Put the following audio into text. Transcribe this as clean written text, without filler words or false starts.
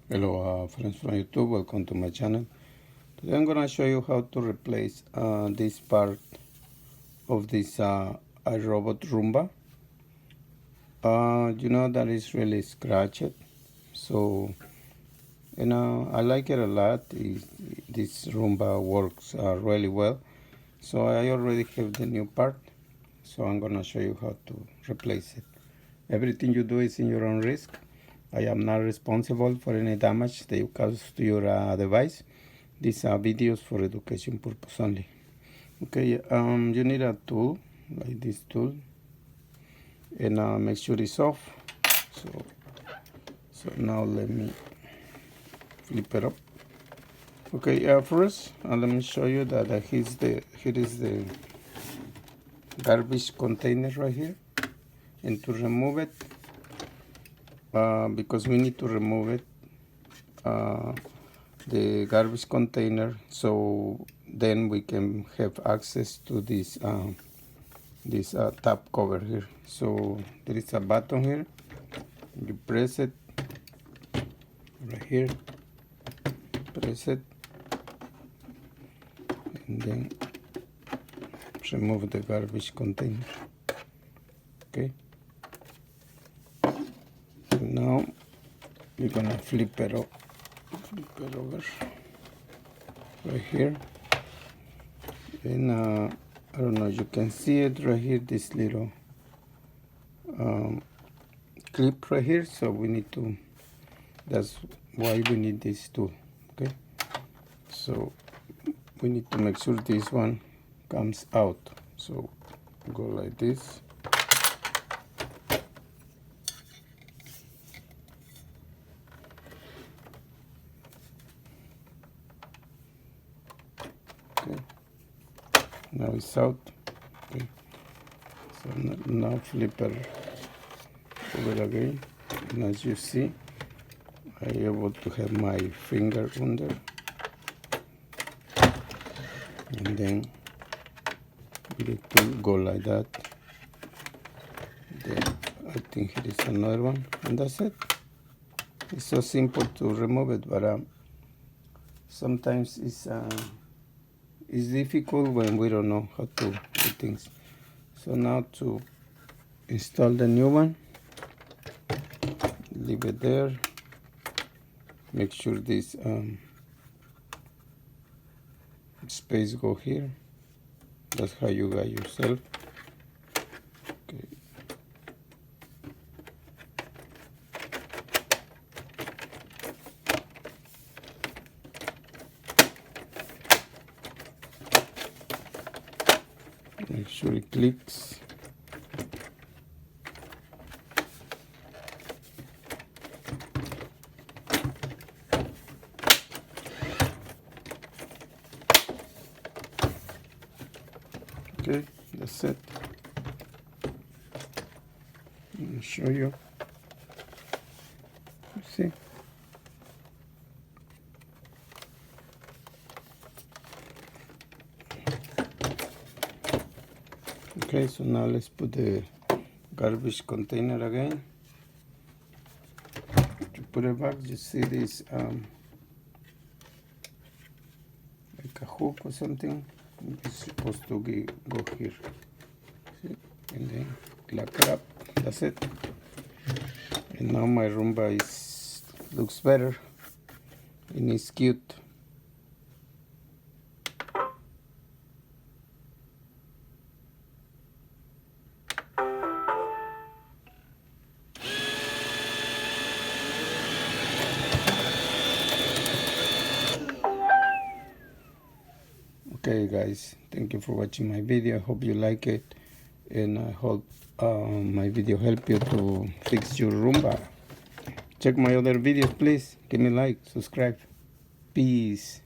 Hello friends from YouTube, welcome to my channel. Today I'm going to show you how to replace this part of this iRobot Roomba. You know that is really scratched, so I like it a lot. This Roomba works really well, so I already have the new part, so I'm going to show you how to replace it. Everything you do is in your own risk. I am not responsible for any damage that you cause to your device. These are videos for education purpose only. Okay, you need a tool, like this tool, and make sure it's off. So now let me flip it up. Okay, first let me show you that here is the garbage container right here, and to remove it, because we need to remove it, the garbage container, so then we can have access to this top cover here. So there is a button here, you press it right here, press it, and then remove the garbage container. Okay, so now we're gonna flip it over right here, and I don't know, you can see it right here, this little clip right here, so we need to, that's why we need this tool. Okay, so we need to make sure this one comes out, so go like this. Okay, now it's out. Okay, so now flip it over again, and as you see, I'm able to have my finger under, and then we need to go like that. Then I think here is another one, and that's it. It's so simple to remove it, but sometimes it's difficult when we don't know how to do things. So now to install the new one, leave it there. Make sure this space go here. That's how you guide yourself. Okay. Make sure it clicks. Okay, that's it. Let me show you. See? Okay, so now let's put the garbage container again. To put it back, you see this like a hook or something. It's supposed to go here. See? And then lock it up. That's it. And now my Roomba looks better and it's cute. Okay guys, thank you for watching my video. I hope you like it, and I hope my video help you to fix your Roomba. Check my other videos, please. Give me a like, subscribe. Peace.